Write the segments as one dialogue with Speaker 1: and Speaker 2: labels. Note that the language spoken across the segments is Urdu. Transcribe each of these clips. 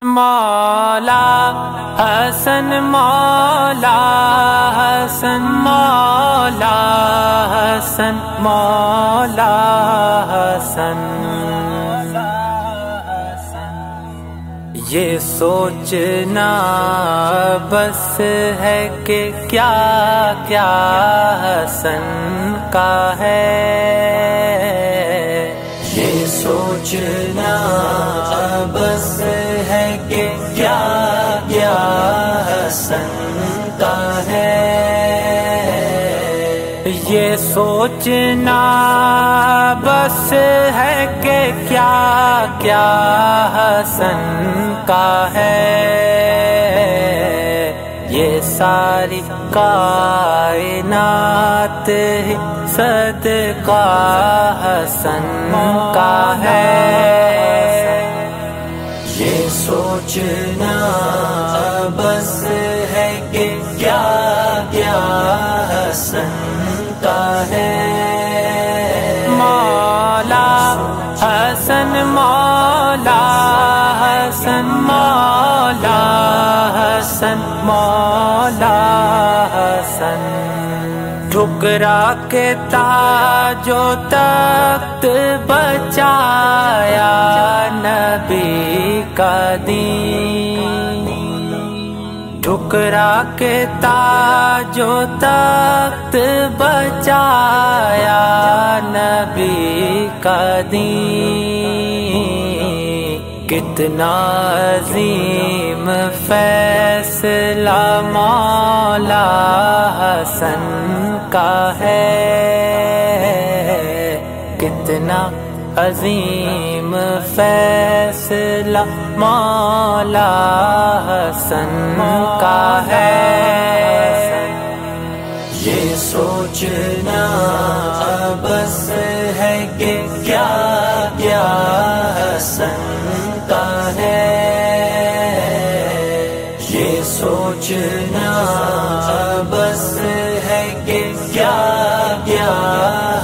Speaker 1: مولا حسن مولا حسن مولا حسن مولا حسن، یہ سوچنا بس ہے کہ کیا کیا حسن کا ہے، یہ سوچنا بس ہے کہ کیا کیا حسن کا ہے، یہ سوچنا بس ہے کہ کیا کیا حسن کا ہے، یہ ساری کائنات ہی صدقہ حسن کا ہے، یہ سوچنا بس ہے کہ کیا کیا حسن کا ہے، مولا حسن مولا حسن مولا حسن مولا حسن، ٹھکرا کے تاج و تخت بچایا نبی کا دین، ٹھکرا کے تاج و تخت بچایا نبی کا دین، کتنا عظیم فیصلہ مولا حسن کا ہے، کتنا عظیم فیصلہ مولا حسن کا ہے، یہ سوچنا بس ہے کہ کیا کیا حسن کا ہے، یہ سوچنا بس ہے کہ کیا کیا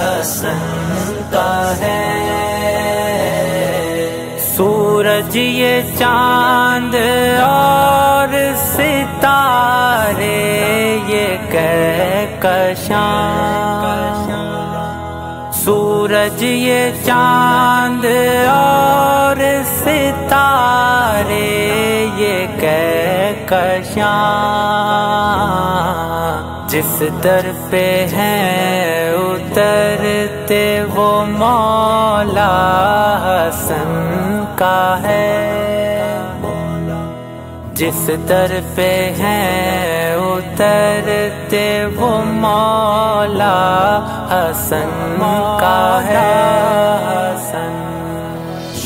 Speaker 1: حسن کا ہے، سورج یہ چاند اور ستارے یہ کہکشاں، سورج یہ چاند اور ستارے یہ کہکشاں، جس در پہ ہیں اترتے وہ مولا حسن کا ہے، جس در پہ ہیں اترتے وہ مولا حسن کا ہے،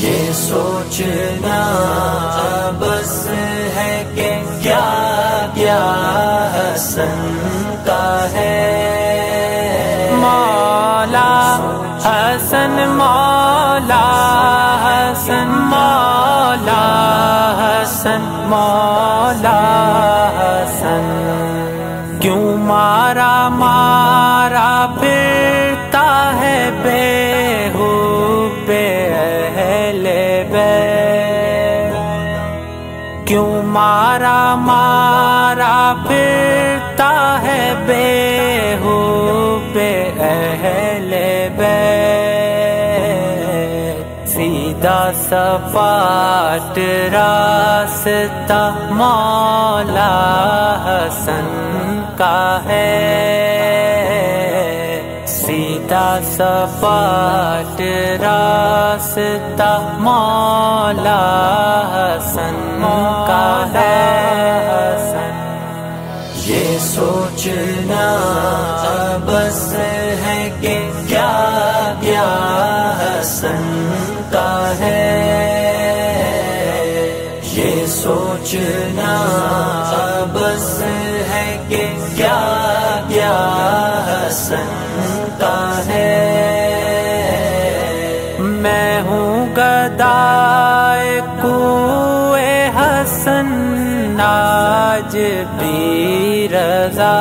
Speaker 1: یہ سوچنا بس ہے کہ کیا کیا حسن کا ہے، مولا حسن مولا حسن مولا حسن مولا حسن، کیوں مارا مارا پھرتا ہے بیہوب اہل بیت، کیوں مارا مارا پھرتا ہے بیہوب اہل بیت، سیدھا سپاٹ راستہ مولا حسن کا ہے، سیدھا سپاٹ راستہ مولا حسن کا ہے، یہ سوچنا بس ہے کہ کیا کیا حسن کا ہے، یہ سوچنا بس ہے کہ کیا کیا حسن کا ہے، میں ہوں گدائے کوئے حسن آج بھی رضا،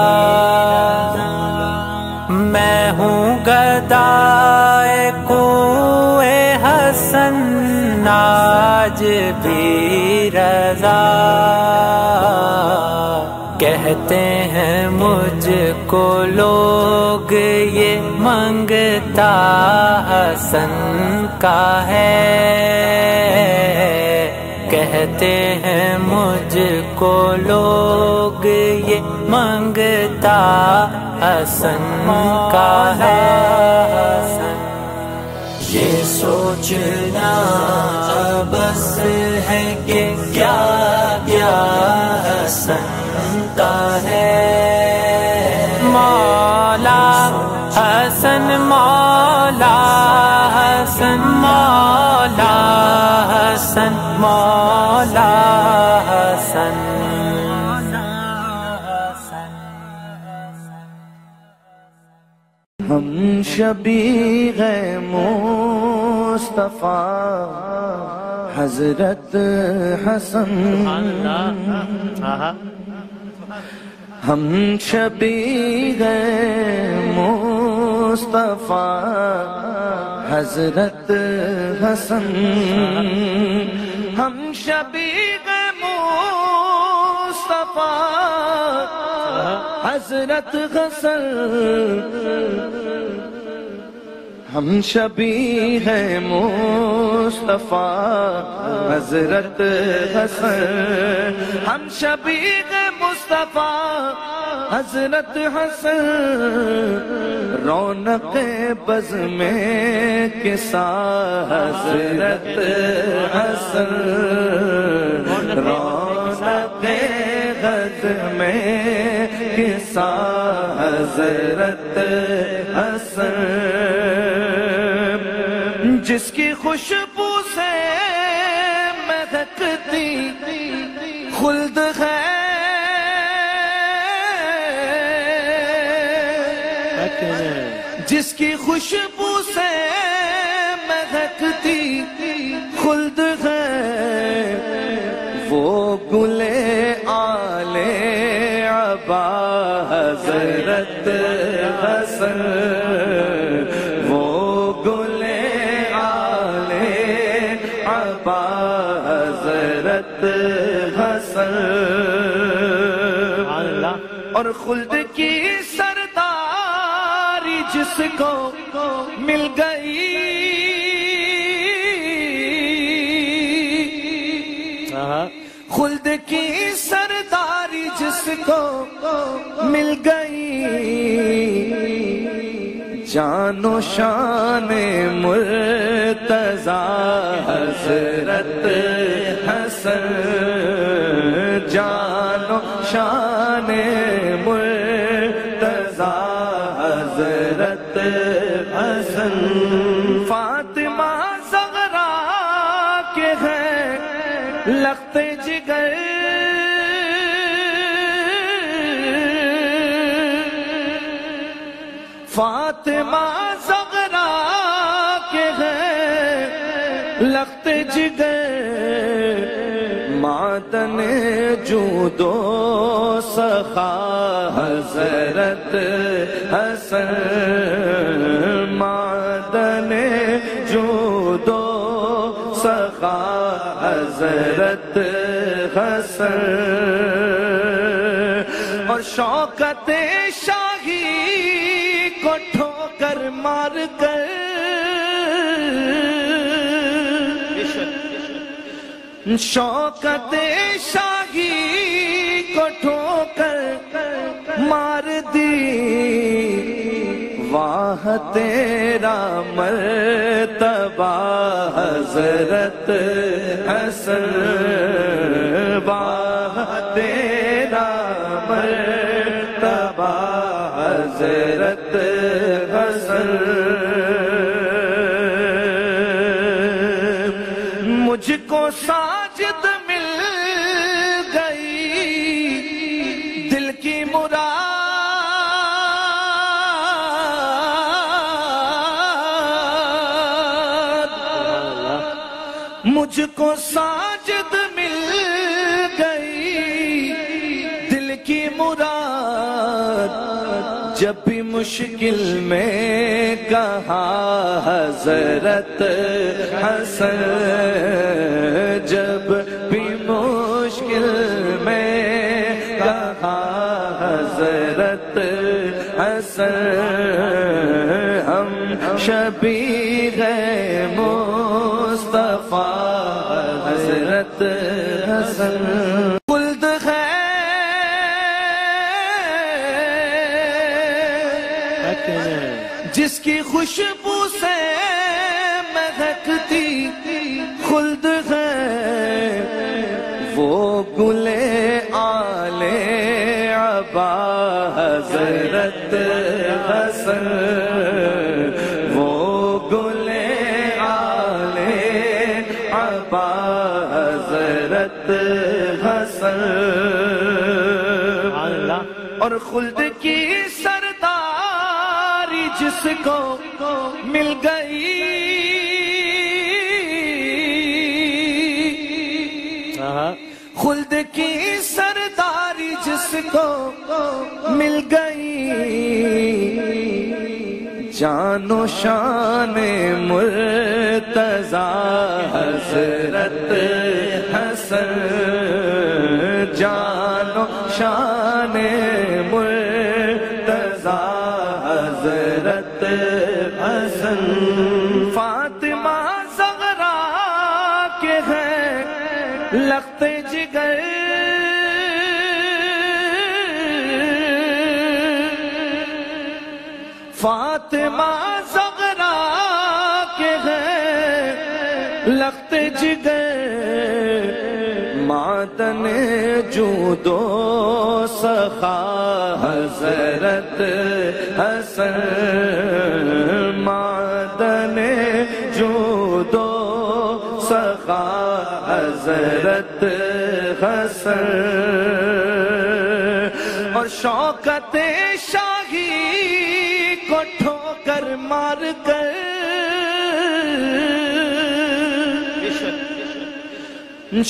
Speaker 1: میں ہوں گدائے کوئے حسن آج آج بھی رضا کہتے ہیں مجھ کو لوگ یہ منگتا حسن کا ہے کہتے ہیں مجھ کو لوگ یہ منگتا حسن کا ہے یہ سوچنا بس ہے کہ کیا کیا حسن کا ہے مولا حسن مولا حسن مولا حسن مولا حسن
Speaker 2: ہم شبیہ مصطفیٰ حضرت حسن ہم شبیہ مصطفیٰ حضرت حسن ہم شبیہ مصطفیٰ حضرت حسن ہم شبیہ مصطفیٰ حضرت حسن ہم شبیہ مصطفیٰ حضرت حسن رونق بز میں کسا حضرت حسن رونق بز میں کسا حضرت حسن جس کی خوشبو سے مہکتی خلد ہے جس کی خوشبو سے مہکتی خلد ہے وہ گل آل عبا حضرت حسن وہ گل آل عبا حضرت حسن اور خلد کی سرداری جس کو مل گئی خلد کی سرداری جس کو مل گئی جان و شان مرتضی حضرت حسن جان و شان مرتضی حضرت حسن فاطمہ زہرا کے ہیں لخت جگر فاطمہ زہرا کے ہیں لخت جگر معدن جود و سخا حضرت حسن معدن جود و سخا حضرت حسن اور شوکت شاہی کو ٹھوکر مار کر شوکت شاہی کو ٹھوکر مار دی واہ تیرا مرتبہ حضرت حسن واہ تیرا مرتبہ حضرت حسن مجھ کو ساجد مل گئی دل کی مراد مجھ کو ساجد مل گئی دل کی مراد جب بھی مشکل میں کہا حضرت حسن حضرت حسن ہم شبیہ مصطفیٰ حضرت حسن خلد ہے جس کی خوشبو سے مہکتی خلد ہے وہ گل آل عبا حضرت حسن وہ گل آل عبا حضرت حسن اور خلد کی سرداری جس کو مل گئی خلد کی سرداری جس کو مل گئی جان و شان مرتضی حضرت حسن جان و شان مرتضی حضرت حسن فاطمہ زہرا کے ہیں لخت جگر فاطمہ زہرا کے ہیں لخت جگر معدن جود و سخا حضرت حسن معدن جود و سخا حضرت حسن اور شوکت شاہی کو ٹھوکر مار کر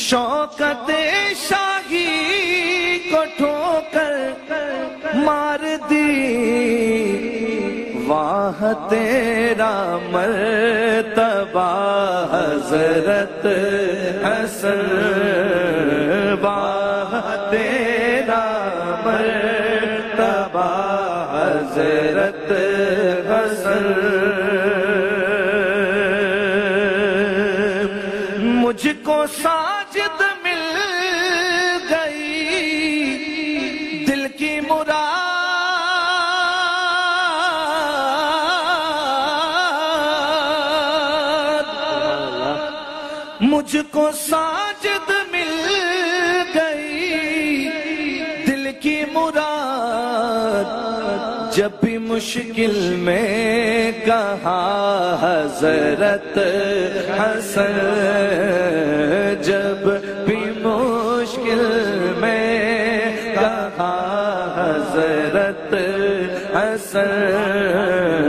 Speaker 2: شوکت شاہی کو ٹھوکر مار دی واہ تیرا مرتبہ حضرت حسن واہ تیرا مرتبہ حضرت حسن مجھ کو ساجد مل گئی دل کی مراد مجھ کو ساجد مل گئی دل کی مراد جب بھی مشکل میں کہا حضرت حسن جب بھی مشکل میں کہا حضرت حسن